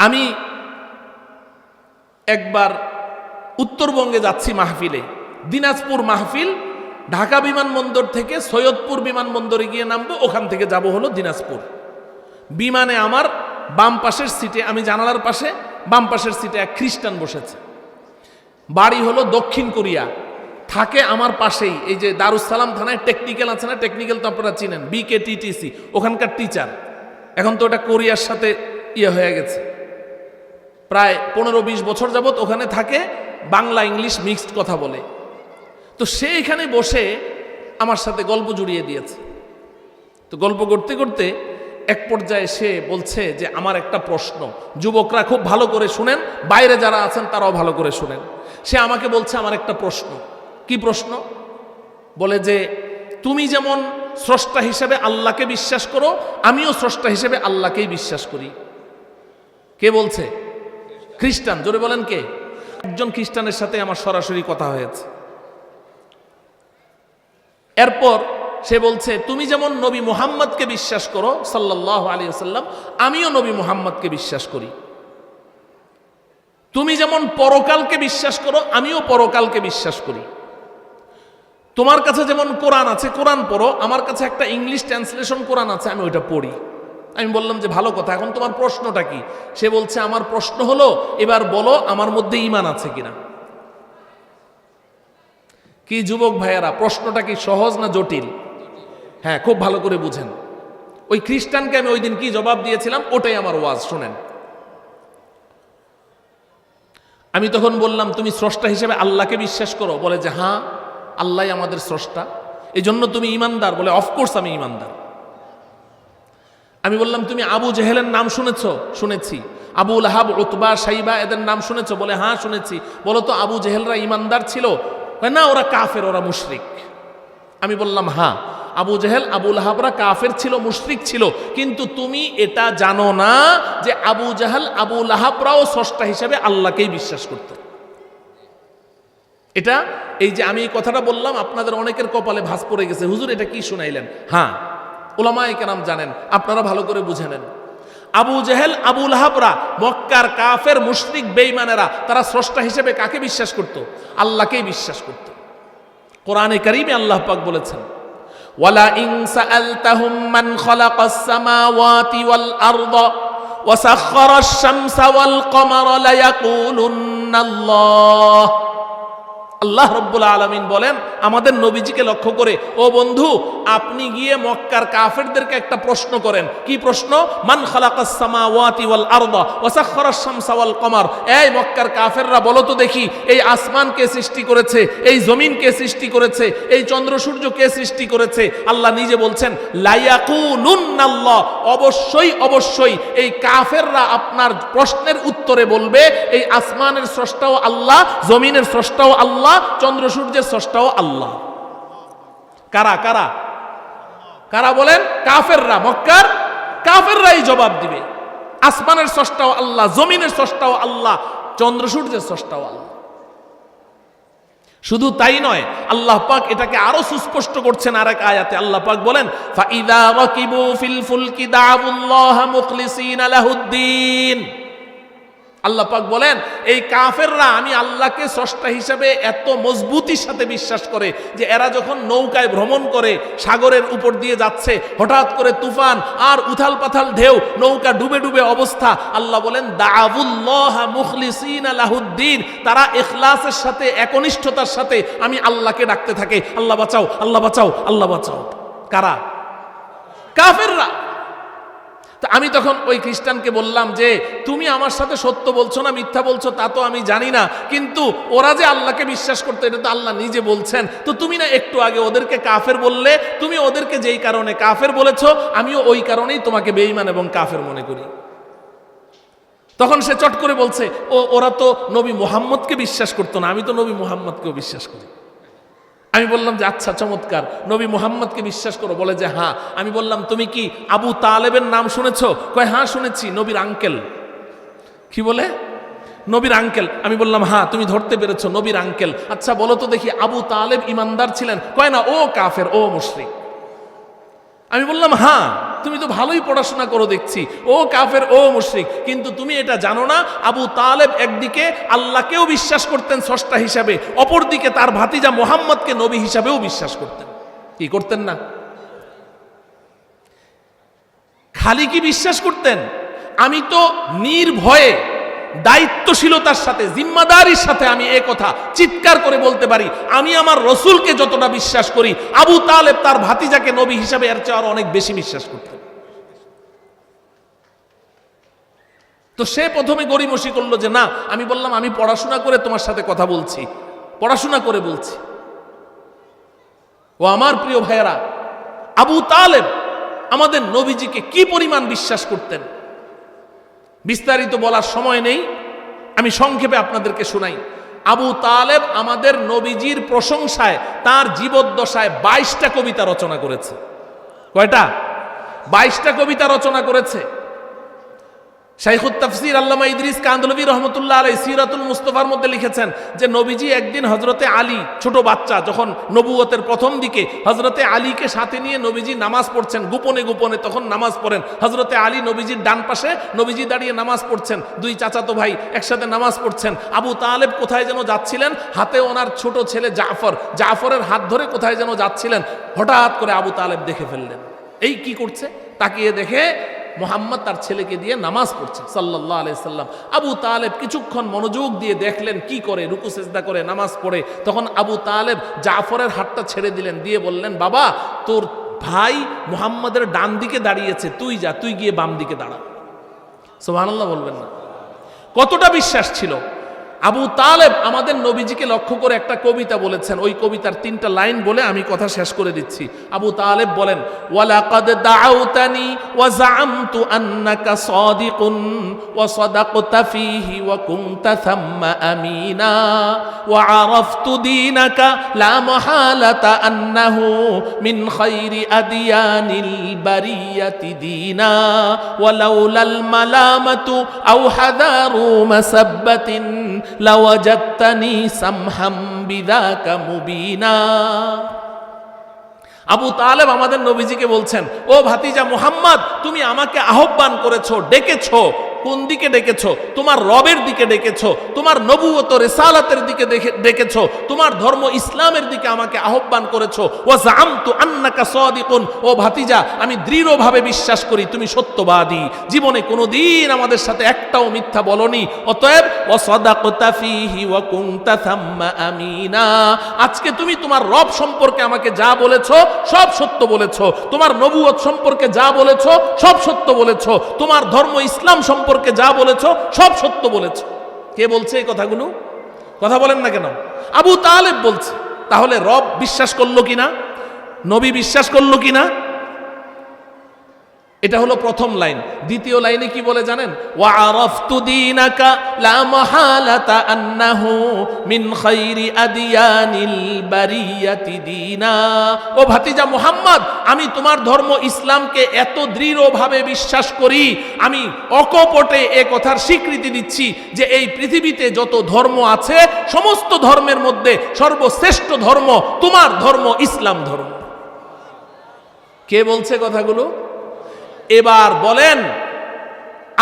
আমি একবার উত্তরবঙ্গে যাচ্ছি মাহফিলে, দিনাজপুর মাহফিল, ঢাকা বিমানবন্দর থেকে সৈয়দপুর বিমানবন্দরে গিয়ে নামবো, ওখান থেকে যাব হলো দিনাজপুর। বিমানে আমার বাম পাশের সিটে, আমি জানালার পাশে, বাম পাশের সিটে এক খ্রিস্টান বসেছে। বাড়ি হলো দক্ষিণ কোরিয়া, থাকে আমার পাশেই, এই যে দারুসালাম থানায় টেকনিক্যাল আছে না, টেকনিক্যাল তো আপনারা চিনেন, BKTTC, ওখানকার টিচার। এখন তো ওটা কোরিয়ার সাথে হয়ে গেছে। প্রায় 15-20 বছর যাবত ওখানে থাকে, বাংলা ইংলিশ মিক্সড কথা বলে। তো সে এখানে বসে আমার সাথে গল্প জুড়িয়ে দিয়েছে। তো গল্প করতে করতে এক পর্যায়ে সে বলছে যে আমার একটা প্রশ্ন, যুবকরা খুব ভালো করে শুনেন, বাইরে যারা আছেন তারাও ভালো করে শুনেন। সে আমাকে বলছে আমার একটা প্রশ্ন। কি প্রশ্ন? বলে যে তুমি যেমন স্রষ্টা হিসেবে আল্লাহকে বিশ্বাস করো, আমিও স্রষ্টা হিসেবে আল্লাহকেই বিশ্বাস করি। কে বলছে? খ্রিস্টান। জোরে বলেন কে? একজন খ্রিস্টানের সাথে আমার সরাসরি কথা হয়েছে। এরপর সে বলছে তুমি যেমন নবী মুহাম্মদকে বিশ্বাস করো সাল্লাল্লাহু আলাইহি ওয়াসাল্লাম, আমিও নবী মুহাম্মদকে বিশ্বাস করি। তুমি যেমন পরকালকে বিশ্বাস করো, আমিও পরকালকে বিশ্বাস করি। তোমার কাছে যেমন কোরআন আছে, কোরআন পড়ো, আমার কাছে একটা ইংলিশ ট্রান্সলেশন কোরআন আছে, আমি ওইটা পড়ি। আমি বললাম যে ভালো কথা, এখন তোমার প্রশ্নটা কি? সে বলছে আমার প্রশ্ন হলো এবার বলো আমার মধ্যে ঈমান আছে কিনা। কি যুবক ভাইয়েরা, প্রশ্নটা কি সহজ না জটিল? হ্যাঁ, খুব ভালো করে বুঝেন। ওই খ্রিস্টানকে আমি ওই দিন কি জবাব দিয়েছিলাম, ওটাই আমার ওয়াজ, শুনেন। আমি তখন বললাম তুমি স্রষ্টা হিসেবে আল্লাহকে বিশ্বাস করো? বলে যে হ্যাঁ, আল্লাহ আমাদের স্রষ্টা। এই জন্য তুমি ইমানদার? বলে অফকোর্স আমি ইমানদার। আমি বললাম তুমি আবু জেহেলের নাম শুনেছ? শুনেছি। আবু লাহাব, উতবা, শাইবা এদের নাম শুনেছ? বলে হ্যাঁ শুনেছি। বলো তো আবু জেহেলরা ইমানদার ছিল? না, ওরা কাফের, ওরা মুশরিক। আমি বললাম হ্যাঁ, আবু জেহেল, আবু লাহাবরা কাফের ছিল, মুশরিক ছিল, কিন্তু তুমি এটা জানো না যে আবু জেহেল, আবু লাহাবরাও স্রষ্টা হিসেবে আল্লাহকেই বিশ্বাস করত। এটা এই যে আমি এই কথাটা বললাম, আপনাদের অনেকের কপালে ভাঁজ পড়ে গেছে, হুজুর এটা কি শুনাইলেন? হ্যাঁ, উলামায়ে কেরাম জানেন, আপনারা ভালো করে বুঝে নেন। আবু জেহেল, আবু লাহাবরা মক্কার কাফের, মুশরিক, বেঈমানেরা, তারা স্রষ্টা হিসেবে কাকে বিশ্বাস করত? আল্লাহকেই বিশ্বাস করত। কোরআনে কারীমে আল্লাহ পাক বলেছেন ওয়ালা ইন সাআলতাহুম মান খালাকাস সামাওয়াতি ওয়াল আরদা ওয়া সাখখারাশ শামসা ওয়াল কমারা লায়াকুলুন্নাল্লাহ। আল্লাহ রাব্বুল আলামিন বলেন আমাদের নবীজিকে লক্ষ্য করে, ও বন্ধু আপনি গিয়ে মক্কার কাফেরদেরকে একটা প্রশ্ন করেন। কি প্রশ্ন? মান খালাকাস সামাওয়াতি ওয়াল আরদা ওয়া সাখখারাশ শামসা ওয়াল কমার। এই মক্কার কাফেররা বলো তো দেখি, এই আসমান কে সৃষ্টি করেছে? এই জমিন কে সৃষ্টি করেছে? এই চন্দ্র সূর্য কে সৃষ্টি করেছে? আল্লাহ নিজে বলছেন লায়াকুলুন্নাল্লাহ, অবশ্যই অবশ্যই এই কাফেররা আপনার প্রশ্নের উত্তরে বলবে এই আসমানের স্রষ্টাও আল্লাহ, জমিনের স্রষ্টাও আল্লাহ, চন্দ্র সূর্যের স্রষ্টাও আল্লাহ। কারা কারা কারা বলেন? কাফেররা, মক্কার কাফেররাই জবাব দিবে আসমানের স্রষ্টাও আল্লাহ, জমিনের স্রষ্টাও আল্লাহ, চন্দ্র সূর্যের স্রষ্টাও আল্লাহ। শুধু তাই নয়, আল্লাহ পাক এটাকে আরো সুস্পষ্ট করছেন আরেক আয়াতে। আল্লাহ পাক বলেন ফাইদা রাকিবু ফিল ফুলকি দাউল্লাহ মুখলিসিনা লাহুদ্দিন। আল্লাহ পাক বলেন এই কাফেররা আমি আল্লাহকে স্রষ্টা হিসেবে এত মজবুতির সাথে বিশ্বাস করে যে এরা যখন নৌকায় ভ্রমণ করে, সাগরের উপর দিয়ে যাচ্ছে, হঠাৎ করে তুফান আর উথাল পাথাল ঢেউ, নৌকা ডুবে ডুবে অবস্থা, আল্লাহ বলেন দাউল্লাহ মুখলিসিনা লাহুদ্দিন, তারা ইখলাসের সাথে, একনিষ্ঠতার সাথে আমি আল্লাহকে ডাকতে থাকে, আল্লাহ বাঁচাও, আল্লাহ বাঁচাও, আল্লাহ বাঁচাও। কারা? কাফেররা। তা আমি তখন ওই খ্রিস্টানকে বললাম যে তুমি আমার সাথে সত্য বলছো না মিথ্যা বলছো তা তো আমি জানি না, কিন্তু ওরা যে আল্লাহকে বিশ্বাস করতো এটা তো আল্লাহ নিজে বলছেন, তো তুমি না একটু আগে ওদেরকে কাফের বললে, তুমি ওদেরকে যেই কারণে কাফের বলেছো আমিও ওই কারণেই তোমাকে বেঈমান এবং কাফের মনে করি। তখন সে চট করে বলছে ওরা তো নবী মুহাম্মদকে বিশ্বাস করতো না, আমি তো নবী মুহাম্মদকেও বিশ্বাস করি। আমি বললাম যে আচ্ছা চমৎকার, নবী মুহাম্মদকে বিশ্বাস করো? বলে যে হ্যাঁ। আমি বললাম তুমি কি আবু তালেবের নাম শুনেছো? কয় হ্যাঁ শুনেছি, নবীর আঙ্কেল। কি বলে? নবীর আঙ্কেল। আমি বললাম হ্যাঁ তুমি ধরতে পেরেছো, নবীর আঙ্কেল। আচ্ছা বলো তো দেখি আবু তালেব ইমানদার ছিলেন? কয় না, ও কাফের, ও মুশরিক। আমি বললাম, হ্যাঁ, তুমি তো ভালোই পড়াশোনা করো দেখছি, ও কাফের ও মুশরিক, কিন্তু তুমি এটা জানো না আবু তালেব একদিকে আল্লাহকেও বিশ্বাস করতেন স্রষ্টা হিসাবে, অপরদিকে তার ভাতিজা মুহাম্মদকে নবী হিসাবেও বিশ্বাস করতেন। কি করতেন না? খালি কি বিশ্বাস করতেন? আমি তো নির্ভয়ে দায়িত্বশীলতার সাথে জিম্মাদারির সাথে আমি এই কথা চিৎকার করে বলতে পারি, আমি আমার রসুলকে যতটা বিশ্বাস করি, আবু তালেব তার ভাতিজাকে নবী হিসাবে এর চেয়ে আরো অনেক বেশি বিশ্বাস করতেন। তো সে প্রথমে গড়িমসি করলো যে না। আমি বললাম, আমি পড়াশোনা করে তোমার সাথে কথা বলছি, পড়াশোনা করে বলছি। ও আমার প্রিয় ভাইয়েরা, আবু তালেব আমাদের নবীজিকে কি পরিমাণ বিশ্বাস করতেন বিস্তারিত বলার সময় নেই, আমি সংক্ষেপে আপনাদেরকে শোনাই। আবু তালেব আমাদের নবীজির প্রশংসায় তার জীবদ্দশায় 22টা কবিতা রচনা করেছে। কয়টা? 22টা কবিতা রচনা করেছে। শাইখুত তাফসীর আল্লামা ইদ্রিস কান্দলভী রহমতুল্লাহ আলাইহি সিরাতুল মুস্তাফার মধ্যে লিখেছেন যে নবীজি একদিন হযরতে আলী, ছোট বাচ্চা, যখন নবুয়তের প্রথম দিকে হযরতে আলীকে সাথে নিয়ে নবীজি নামাজ পড়ছেন, গোপনে গোপনে তখন নামাজ পড়েন। হযরতে আলী নবীজির ডান পাশে, নবীজি দাঁড়িয়ে নামাজ পড়ছেন, দুই চাচাতো ভাই একসাথে নামাজ পড়ছেন। আবু তালেব কোথায় যেন যাচ্ছিলেন, হাতে ওনার ছোট ছেলে জাফরের হাত ধরে কোথায় যেন যাচ্ছিলেন। হঠাৎ করে আবু তালেব দেখে ফেললেন, এই কি করছে, তাকিয়ে দেখে মুহাম্মদ তার ছেলেকে দিয়ে নামাজ পড়ছে সাল্লাল্লাহু আলাইহি সাল্লাম। আবু তালেব কিছুক্ষণ মনোযোগ দিয়ে দেখলেন কি করে, রুকু সিজদা করে নামাজ পড়ে। তখন আবু তালেব জাফরের হাতটা ছেড়ে দিলেন, দিয়ে বললেন, বাবা, তোর ভাই মুহাম্মদের ডান দিকে দাঁড়িয়েছে, তুই যা, তুই গিয়ে বাম দিকে দাঁড়া। সুবহানাল্লাহ বলবেন না? কতটা বিশ্বাস ছিল! আবু তালেব আমাদের নবীজিকে লক্ষ্য করে একটা কবিতা বলেছেন, ওই কবিতার 3টা লাইন বলে আমি কথা শেষ করে দিচ্ছি। আবু তালেব বলেন, ওয়ালাকাদ দাআউতানি ওয়া জাআমতু আন্নাকা সাদিকুন ওয়া সাদাকতা ফীহি ওয়া কুনতা থাম্মা আমিনা ওয়া আরাফতু দীনাকা লা মাহালাতা আন্নাহু মিন খায়রি আদিয়ানিল বারিয়াতি দীনা ওয়া লাউলাল মালামাতু আও হাদারু মাসাব্বাতিন লাওয়াজাদতানি সামহাম বিযাকা মুবিনা। আবু তালেব আমাদের নবীজিকে বলছেন, ও ভাতিজা মুহাম্মদ, তুমি আমাকে আহ্বান করেছো, ডেকেছো। কোন দিকে ডেকেছো? তোমার রবের দিকে ডেকেছো, তোমার নবুয়ত রিসালাতের দিকে ডেকেছো, তোমার ধর্ম ইসলামের দিকে আমাকে আহ্বান করেছো। ওয়া জাআমতু আন্নাকা সাদিকুন, ও ভাতিজা, আমি দৃঢ়ভাবে বিশ্বাস করি তুমি সত্যবাদী, জীবনে কোনোদিন আমাদের সাথে একটাও মিথ্যা বলনি। অতএব ওয়া সাদাকতা ফীহি ওয়া কুনতা থাম্মা আমিনা, আজকে তুমি তোমার রব সম্পর্কে আমাকে যা বলেছো সব সত্য বলেছো, তোমার নবুয়ত সম্পর্কে যা বলেছো সব সত্য বলেছো, তোমার ধর্ম ইসলাম সম্পর্কে যা বলেছো সব সত্য বলেছো। কে বলছে এই কথাগুলো? কথা বলেন না কেন? আবু তালেব বলছে। তাহলে রব বিশ্বাস করলো কিনা, নবী বিশ্বাস করলো কিনা? এটা হলো প্রথম লাইন। দ্বিতীয় লাইনে কি বলে জানেন? ওয়া আরাফতু দীনাকা লা মাহালাতা আন্নাহু মিন খায়রি আদিয়ানিল বারিয়াতি দীনা। ও ভাতিজা মুহাম্মদ, আমি তোমার ধর্ম ইসলামকে এত দৃঢ়ভাবে বিশ্বাস করি, আমি অকপটে এ কথার স্বীকৃতি দিচ্ছি যে এই পৃথিবীতে যত ধর্ম আছে সমস্ত ধর্মের মধ্যে সর্বশ্রেষ্ঠ ধর্ম তোমার ধর্ম, ইসলাম ধর্ম। কে বলছে কথাগুলো? এবার বলেন,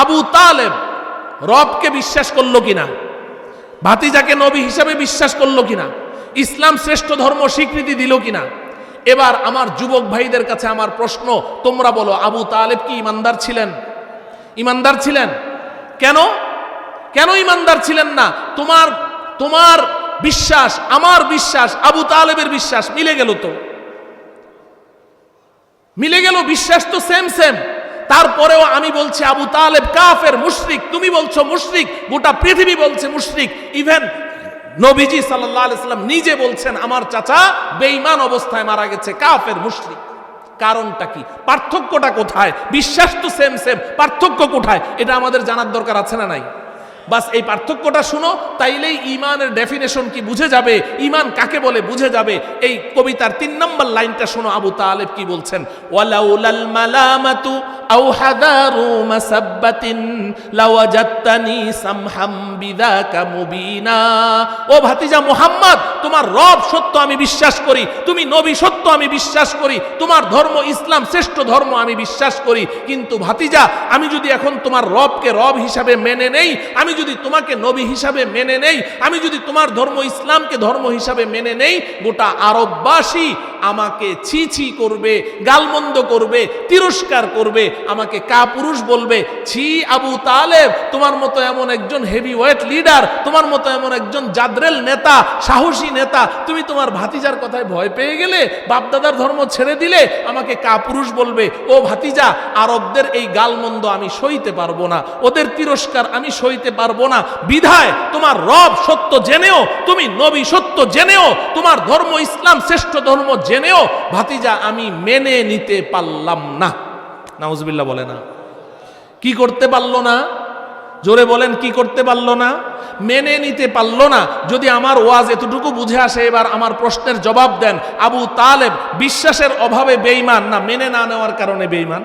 আবু তালেব রবকে বিশ্বাস করলো কিনা, ভাতিজাকে নবী হিসাবে বিশ্বাস করলো কিনা, ইসলাম শ্রেষ্ঠ ধর্ম স্বীকৃতি দিল কিনা? এবার আমার যুবক ভাইদের কাছে আমার প্রশ্ন, তোমরা বলো, আবু তালেব কি ইমানদার ছিলেন? ইমানদার ছিলেন? কেন কেন ইমানদার ছিলেন না? তোমার বিশ্বাস, আমার বিশ্বাস, আবু তালেবের বিশ্বাস মিলে গেল তো, মিলে গেল, বিশ্বাস তো সেম সেম। তারপরেও আমি বলছি আবু তালেব কাফের, মুশরিক। তুমি বলছো মুশরিক, গোটা পৃথিবী বলছে মুশরিক। ইভেন নবীজি সাল্লাল্লাহু আলাইহি সাল্লাম নিজে বলছেন আমার চাচা বেঈমান অবস্থায় মারা গেছে, কাফের, মুশরিক। কারণটা কি? পার্থক্যটা কোথায়? বিশ্বাস তো সেম সেম, পার্থক্য কোথায়? এটা আমাদের জানার দরকার আছে না নাই? বাস এই পার্থক্যটা শুনো, তাইলেই ইমানের ডেফিনেশন কি বুঝে যাবে, ইমান কাকে বলে বুঝে যাবে। এই কবিতার 3 নম্বর লাইনটা শোনো, আবু তালেব কি বলছেন, ওয়ালাউলাল মালামাতু আও হাদারু মাসাব্বাতিন লাওয়াজাত্তানি সামহাম বিযাকা মুবিনা। ও ভাতিজা মুহাম্মদ, তোমার রব সত্য আমি বিশ্বাস করি, তুমি নবী সত্য আমি বিশ্বাস করি, তোমার ধর্ম ইসলাম শ্রেষ্ঠ ধর্ম আমি বিশ্বাস করি, কিন্তু ভাতিজা আমি যদি এখন তোমার রবকে রব হিসাবে মেনে নেই, আমি যদি তোমাকে নবী হিসাবে মেনে নেই, আমি যদি তোমার ধর্ম ইসলামকে ধর্ম হিসাবে মেনে নেই, গোটা আরববাসী আমাকে ছি ছি করবে, গালমন্দ করবে, তিরস্কার করবে, আমাকে কাপুরুষ বলবে। ছি আবু তালেব, তোমার মতো এমন একজন হেভিওয়েট লিডার, তোমার মতো এমন একজন জাদরেল নেতা, সাহসী নেতা, তুমি তোমার ভাতিজার কথায় ভয় পেয়ে গেলে, বাপদাদার ধর্ম ছেড়ে দিলে, আমাকে কাপুরুষ বলবে। ও ভাতিজা, আরবদের এই গালমন্দ আমি সইতে পারবো না, ওদের তিরস্কার আমি সইতে পারবো না। বিধায় তোমার রব সত্য জেনেও, তুমি নবী সত্য জেনেও, তোমার ধর্ম ইসলাম শ্রেষ্ঠ ধর্ম জেনেও ভাতিজা আমি মেনে নিতে পারলাম না। নাউজুবিল্লাহ বলে না, কি করতে পারলো না? জোরে বলেন, কি করতে পারলো না? মেনে নিতে পারলো না। যদি আমার ওয়াজ এতটুকু বুঝে আসে, এবার আমার প্রশ্নের জবাব দেন, আবু তালেব বিশ্বাসের অভাবে বেঈমান না মেনে না নেওয়ার কারণে বেঈমান?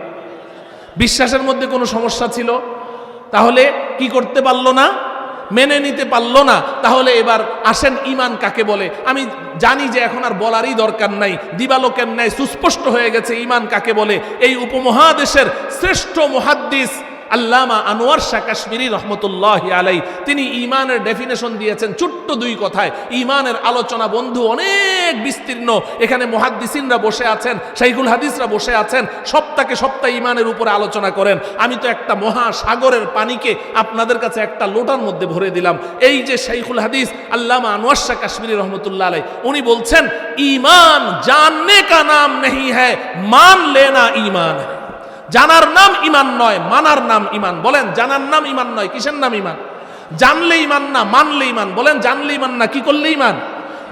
বিশ্বাসের মধ্যে কোনো সমস্যা ছিল? তাহলে কি করতে পারলো না? মেনে নিতে পারলো না। তাহলে এবার আসেন, ইমান কাকে বলে? আমি জানি যে এখন আর বলারই দরকার নাই, দিবালোকের ন্যায় সুস্পষ্ট হয়ে গেছে ইমান কাকে বলে। এই উপমহাদেশের শ্রেষ্ঠ মুহাদ্দিস আল্লামা আনোয়ার শাহ কাশ্মীরি রহমতুল্লাহি আলাই, তিনি ইমানের ডেফিনেশন দিয়েছেন ছোট্ট 2 কথায়। ইমানের আলোচনা বন্ধু অনেক বিস্তীর্ণ, এখানে মুহাদ্দিসিনরা বসে আছেন, শাইখুল হাদিসরা বসে আছেন, সপ্তাহে সপ্তাহে ইমানের উপরে আলোচনা করেন। আমি তো একটা মহাসাগরের পানিকে আপনাদের কাছে একটা লোটার মধ্যে ভরে দিলাম। এই যে শাইখুল হাদিস আল্লামা আনোয়ার শাহ কাশ্মীরি রহমতুল্লাহ আলাই, উনি বলছেন ইমান জাননে কা নাম নেহি হ্যায়, মান লেনা ইমান। জানার নাম ইমান নয়, মানার নাম ইমান। বলেন, জানার নাম ইমান নয়, কিসের নাম ইমান? জানলে ইমান না, মানলে ইমান। বলেন, জানলে ইমান না, কি করলে ইমান?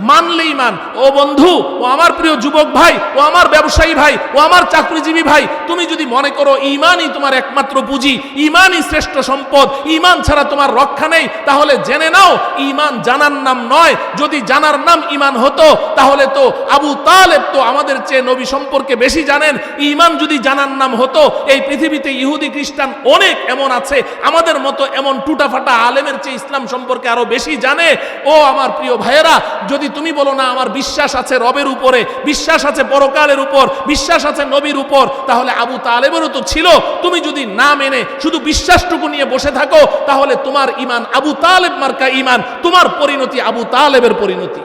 মানলে ইমান। ও বন্ধু, ও আমার প্রিয় যুবক ভাই, ও আমার ব্যবসায়ী ভাই, ও আমার চাকরিজীবী ভাই, তুমি যদি মনে করো ইমানই তোমার একমাত্র পুঁজি, ইমানই শ্রেষ্ঠ সম্পদ, ইমান ছাড়া তোমার রক্ষা নেই, তাহলে জেনে নাও ইমান জানার নাম নয়। যদি জানার নাম ইমান হতো, তাহলে তো আবু তালেব তো আমাদের চেয়ে নবী সম্পর্কে বেশি জানেন। ইমান যদি জানার নাম হতো, এই পৃথিবীতে ইহুদি খ্রিস্টান অনেক এমন আছে, আমাদের মতো এমন টুটাফাটা আলেমের চেয়ে ইসলাম সম্পর্কে আরো বেশি জানে। ও আমার প্রিয় ভাইয়েরা, যদি তুমি বলো না আমার বিশ্বাস আছে রবের উপরে, বিশ্বাস আছে পরকালের উপর, বিশ্বাস আছে নবীর উপর, তাহলে আবু তালেবেরও তো ছিল। তুমি যদি না মেনে শুধু বিশ্বাসটুকু নিয়ে বসে থাকো, তাহলে তোমার ইমান আবু তালেব মার্কা ইমান, তোমার পরিণতি আবু তালেবের পরিণতি।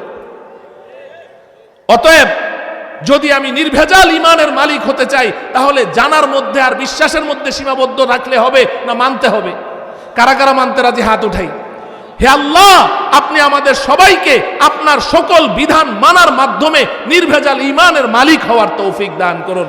অতএব যদি আমি নির্ভেজাল ইমানের মালিক হতে চাই, তাহলে জানার মধ্যে আর বিশ্বাসের মধ্যে সীমাবদ্ধ রাখলে হবে না মানতে হবে? কারা কারা মানতে রাজি হাত উঠাই। হে আল্লাহ, আপনি আমাদের সবাইকে আপনার সকল বিধান মানার মাধ্যমে নির্ভেজাল ইমানের মালিক হওয়ার তৌফিক দান করুন।